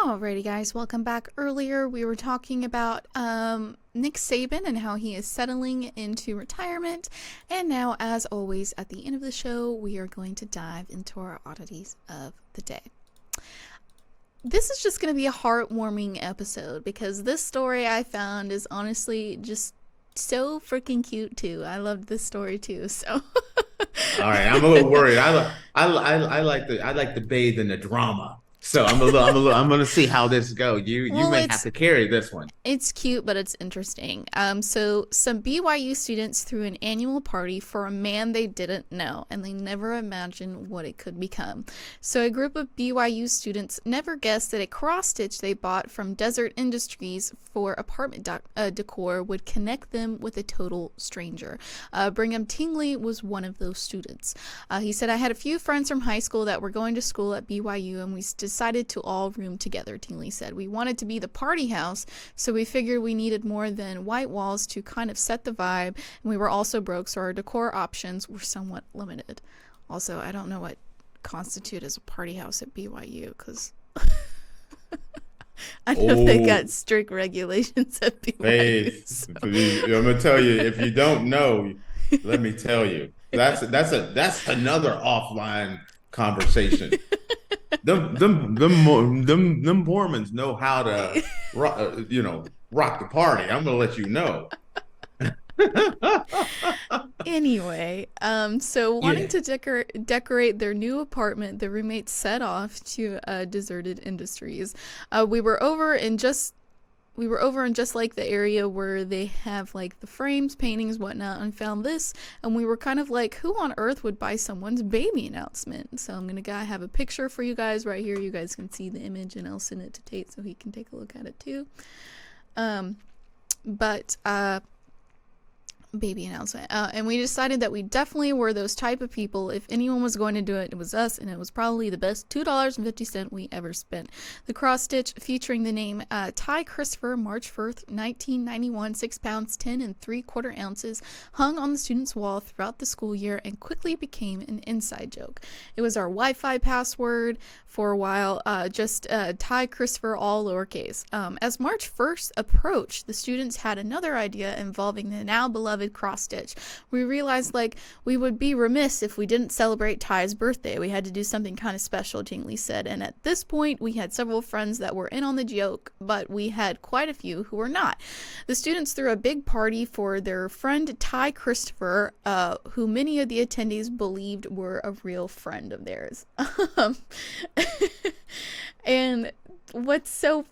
Alrighty, guys, welcome back. Earlier, we were talking about Nick Saban and how he is settling into retirement. And now, as always, at the end of the show, we are going to dive into our oddities of the day. This is just going to be a heartwarming episode because this story I found is honestly just so freaking cute too. I loved this story too. So, All right, I'm a little worried. I like to bathe in the drama. So I'm gonna see how this goes. You may have to carry this one. It's cute, but it's interesting. So some BYU students threw an annual party for a man they didn't know, and they never imagined what it could become. So a group of BYU students never guessed that a cross stitch they bought from Desert Industries for apartment decor would connect them with a total stranger. Brigham Tingley was one of those students. He said, "I had a few friends from high school that were going to school at BYU, and we decided to all room together," Tingley said. "We wanted to be the party house, so we figured we needed more than white walls to kind of set the vibe, and we were also broke, so our decor options were somewhat limited." Also, I don't know what constitute as a party house at BYU, because I know they got strict regulations at BYU. Faith, I'm gonna tell you, if you don't know, let me tell you, that's another offline conversation. Them Mormons know how to rock the party. I'm gonna let you know. Anyway, so wanting to decorate their new apartment, the roommates set off to Deserted Industries. We were over in just like the area where they have like the frames, paintings, whatnot, and found this, and we were kind of like, who on earth would buy someone's baby announcement? So I'm gonna have a picture for you guys right here. You guys can see the image, and I'll send it to Tate so he can take a look at it too. Baby announcement. And we decided that we definitely were those type of people. If anyone was going to do it, it was us, and it was probably the best $2.50 we ever spent. The cross stitch featuring the name Ty Christopher, March 1st, 1991, 6 pounds, 10 3/4 ounces, hung on the student's wall throughout the school year and quickly became an inside joke. It was our Wi-Fi password for a while, just Ty Christopher, all lowercase. As March 1st approached, the students had another idea involving the now beloved cross stitch. We realized we would be remiss if we didn't celebrate Ty's birthday. We had to do something kind of special, Tingley said, and at this point we had several friends that were in on the joke, but we had quite a few who were not. The students threw a big party for their friend Ty Christopher, who many of the attendees believed were a real friend of theirs. And what's so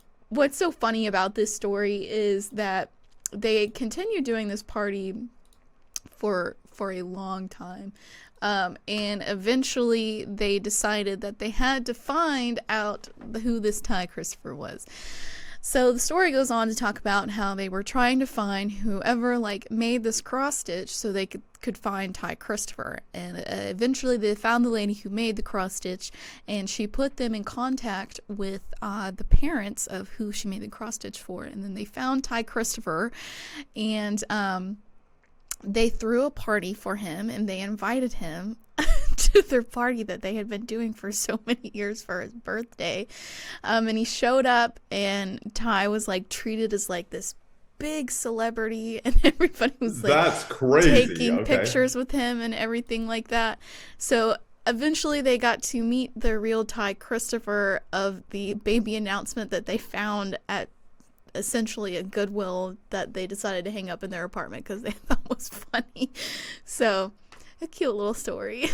funny about this story is that they continued doing this party for a long time, and eventually they decided that they had to find out who this Ty Christopher was. So the story goes on to talk about how they were trying to find whoever made this cross stitch so they could find Ty Christopher, and eventually they found the lady who made the cross stitch, and she put them in contact with the parents of who she made the cross stitch for, and then they found Ty Christopher, and they threw a party for him, and they invited him to their party that they had been doing for so many years for his birthday. And he showed up, and Ty was treated as this big celebrity, and everybody was that's crazy. Taking pictures with him and everything like that. So eventually they got to meet the real Ty Christopher of the baby announcement that they found at essentially a Goodwill that they decided to hang up in their apartment because they thought was funny. So a cute little story.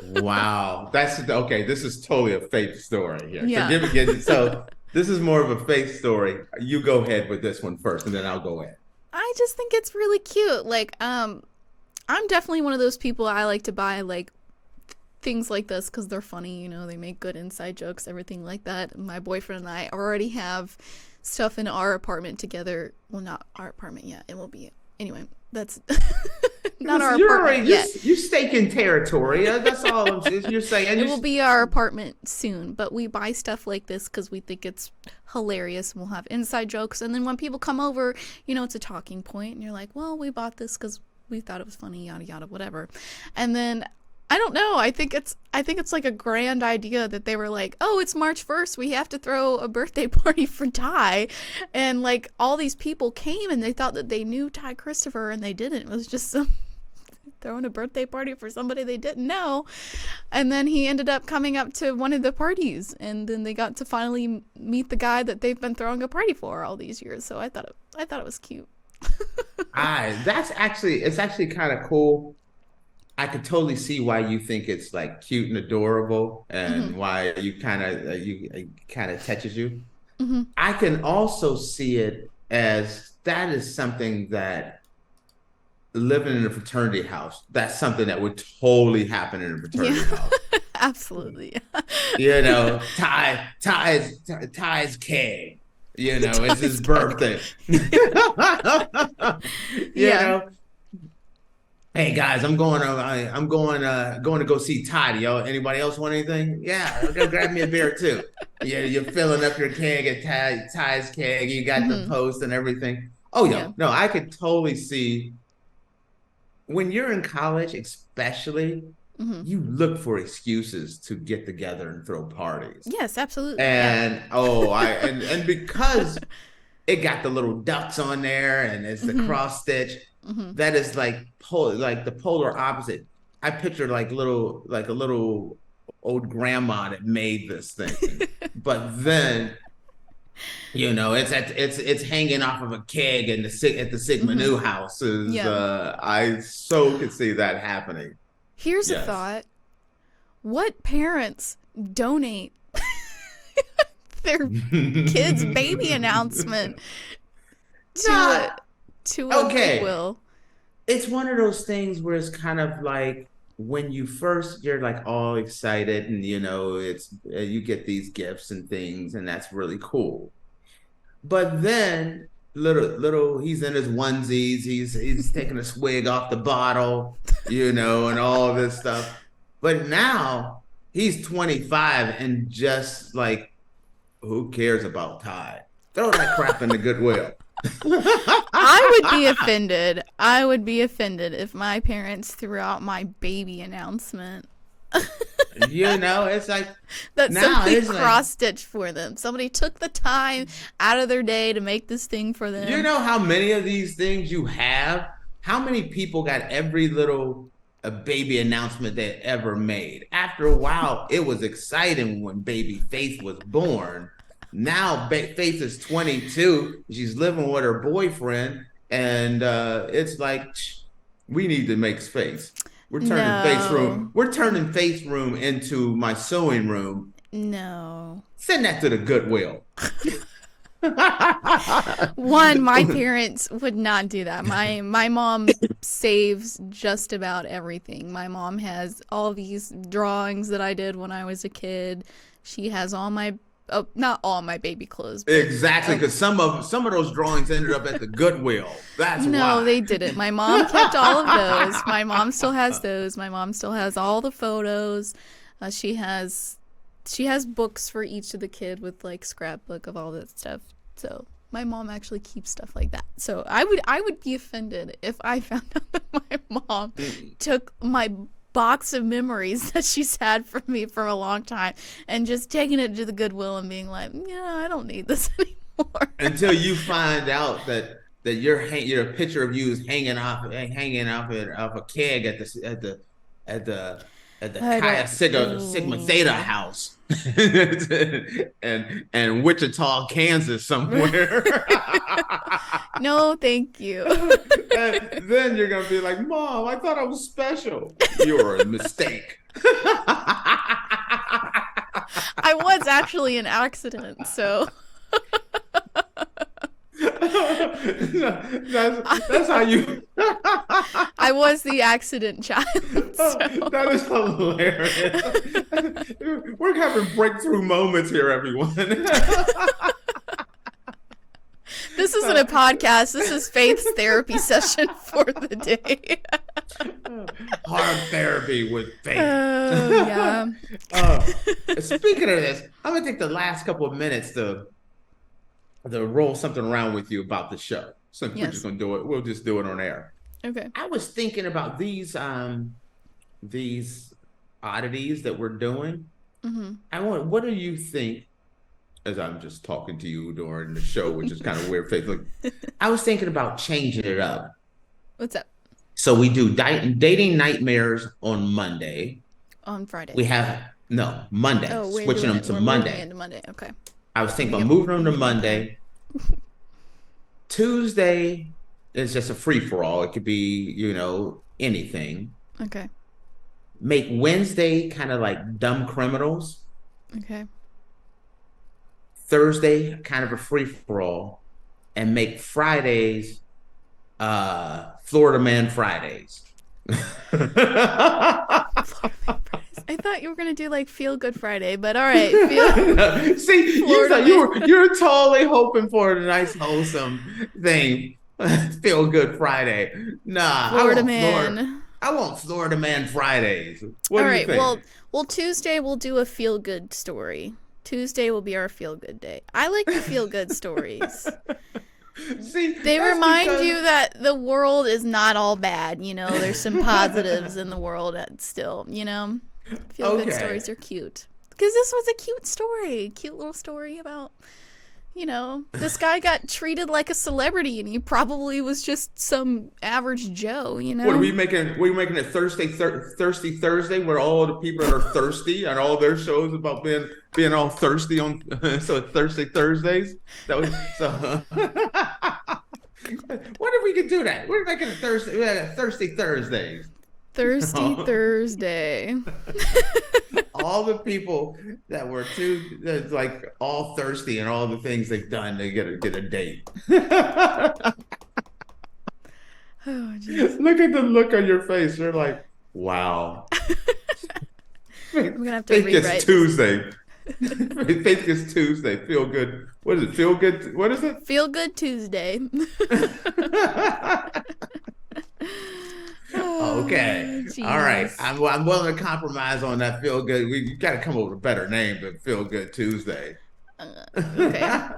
Wow, that's okay. This is totally a faith story here. Yeah. So this is more of a faith story. You go ahead with this one first, and then I'll go ahead. I just think it's really cute. I'm definitely one of those people. I like to buy things like this because they're funny. They make good inside jokes, everything like that. My boyfriend and I already have stuff in our apartment together. Well, not our apartment yet. It will be anyway. That's not our apartment yet. You're staking territory. That's all you're saying. It will be our apartment soon, but we buy stuff like this because we think it's hilarious. We'll have inside jokes, and then when people come over, it's a talking point, and you're like, well, we bought this because we thought it was funny, yada yada, whatever. And then I don't know. I think it's like a grand idea that they were like, oh, it's March 1st. We have to throw a birthday party for Ty. And like all these people came and they thought that they knew Ty Christopher and they didn't. It was just some throwing a birthday party for somebody they didn't know. And then he ended up coming up to one of the parties and then they got to finally meet the guy that they've been throwing a party for all these years. So I thought it was cute. It's actually kind of cool. I could totally see why you think it's like cute and adorable, and why you kind of touches you. I can also see it as that is something that living in a fraternity house. That's something that would totally happen in a fraternity house. Absolutely. You know, Ty's keg. You know, it's his birthday. You know. Hey guys, I'm going to go see Ty. Yo, anybody else want anything? Yeah, go grab me a beer too. Yeah, you're filling up your keg at Ty's keg. You got the post and everything. Oh yeah, no, I could totally see when you're in college, especially, you look for excuses to get together and throw parties. Yes, absolutely. And and because it got the little ducks on there and it's the cross stitch. That is like the polar opposite. I picture like a little old grandma that made this thing, but then you know it's hanging off of a keg at the Sigma Nu house. I so could see that happening. Here's a thought: what parents donate their kid's baby announcement to a Goodwill? It's one of those things where it's kind of like when you're like all excited and you know it's you get these gifts and things and that's really cool. But then little he's in his onesies, he's taking a swig off the bottle, you know, and all this stuff. But now he's 25 and just like, who cares about Ty? Throw that crap in the Goodwill. I would be offended. I would be offended if my parents threw out my baby announcement. You know, it's like that somebody cross-stitched for them. Somebody took the time out of their day to make this thing for them. You know how many of these things you have? How many people got every little baby announcement they ever made? After a while, it was exciting when baby Faith was born. Now Faith is 22. She's living with her boyfriend, and it's like we need to make space. We're turning Faith's room. We're turning Faith's room into my sewing room. No. Send that to the Goodwill. One, my parents would not do that. My mom saves just about everything. My mom has all these drawings that I did when I was a kid. She has all my not all my baby clothes. But, exactly, because some of those drawings ended up at the Goodwill. That's why. No, they didn't. My mom kept all of those. My mom still has those. My mom still has all the photos. She has books for each of the kid with like scrapbook of all that stuff. So my mom actually keeps stuff like that. So I would be offended if I found out that my mom took my box of memories that she's had from me for a long time and just taking it to the Goodwill and being like, yeah, I don't need this anymore. Until you find out that your picture of you is hanging off of a keg at the Chi Sigma Theta house and Wichita, Kansas somewhere. No, thank you. And then you're gonna be like, Mom, I thought I was special. You're a mistake. I was actually an accident, so that's how you I was the accident child. So. That is hilarious. We're having breakthrough moments here, everyone. This isn't a podcast. This is Faith's therapy session for the day. Hard therapy with Faith. Yeah. Speaking of this, I'm gonna take the last couple of minutes to roll something around with you about the show. So we're just gonna do it. We'll just do it on air. Okay. I was thinking about these oddities that we're doing. What do you think, as I'm just talking to you during the show, which is kind of weird. Look, I was thinking about changing it up. What's up? So we do dating nightmares on Monday. On Friday. We have Monday. Oh, switching them to Monday. Into Monday. Okay. I was thinking about moving them to Monday. Tuesday is just a free for all. It could be, anything. Okay. Make Wednesday kind of like dumb criminals. Okay. Thursday kind of a free for all, and make Fridays Florida Man Fridays. I thought you were gonna do like Feel Good Friday, but all right. See, you're totally hoping for a nice wholesome thing. Feel Good Friday. Nah, Florida Man. I want Florida Man Fridays. All right. Well, Tuesday we'll do a feel good story. Tuesday will be our feel good day. I like the feel good stories. See, they remind you that the world is not all bad. There's some positives in the world still. Feel good stories are cute. Because this was a cute little story about, this guy got treated like a celebrity and he probably was just some average Joe, What are we making? We making it Thirsty Thursday, where all the people that are thirsty and all their shows about being all thirsty on so Thirsty Thursdays. What if we could do that? We're making it Thirsty Thursdays. Thirsty Thursday. All the people that were like all thirsty and all the things they've done, they get a date. Oh, geez. Look at the look on your face. You're like, wow. I'm gonna have to rewrite. It's Tuesday. Faith is Tuesday. Feel good. What is it? Feel good. What is it? Feel Good Tuesday. Okay. Geez. All right. I'm willing to compromise on that. Feel good. You got to come up with a better name than Feel Good Tuesday. Okay.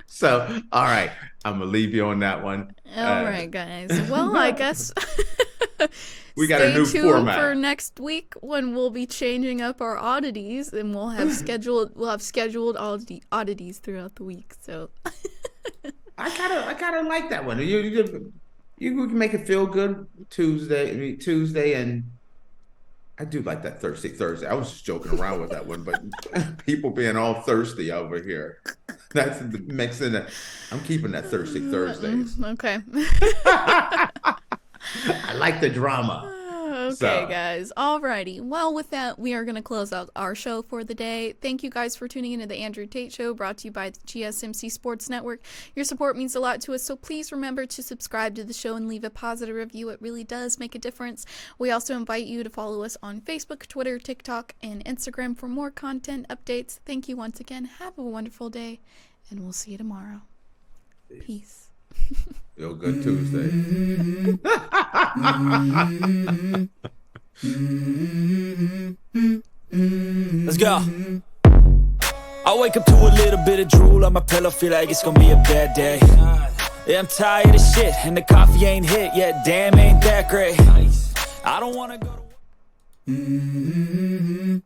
So, all right. I'm gonna leave you on that one. All right, guys. Well, I guess we got a new stay tuned format for next week when we'll be changing up our oddities, and we'll have scheduled oddities throughout the week. So. I kind of like that one. You can make it feel good Tuesday, and I do like that Thirsty Thursday. I was just joking around with that one, but people being all thirsty over here. That's mixing it. I'm keeping that Thirsty Thursdays. Okay. I like the drama. Okay, guys. Alrighty. Well, with that, we are going to close out our show for the day. Thank you guys for tuning into the Andrew Tate Show, brought to you by the GSMC Sports Network. Your support means a lot to us, so please remember to subscribe to the show and leave a positive review. It really does make a difference. We also invite you to follow us on Facebook, Twitter, TikTok, and Instagram for more content updates. Thank you once again. Have a wonderful day, and we'll see you tomorrow. Peace. Feel Good Tuesday. Let's go. I wake up to a little bit of drool on my pillow, feel like it's gonna be a bad day. Yeah, I'm tired of shit, and the coffee ain't hit yet. Damn, ain't that great. I don't wanna go to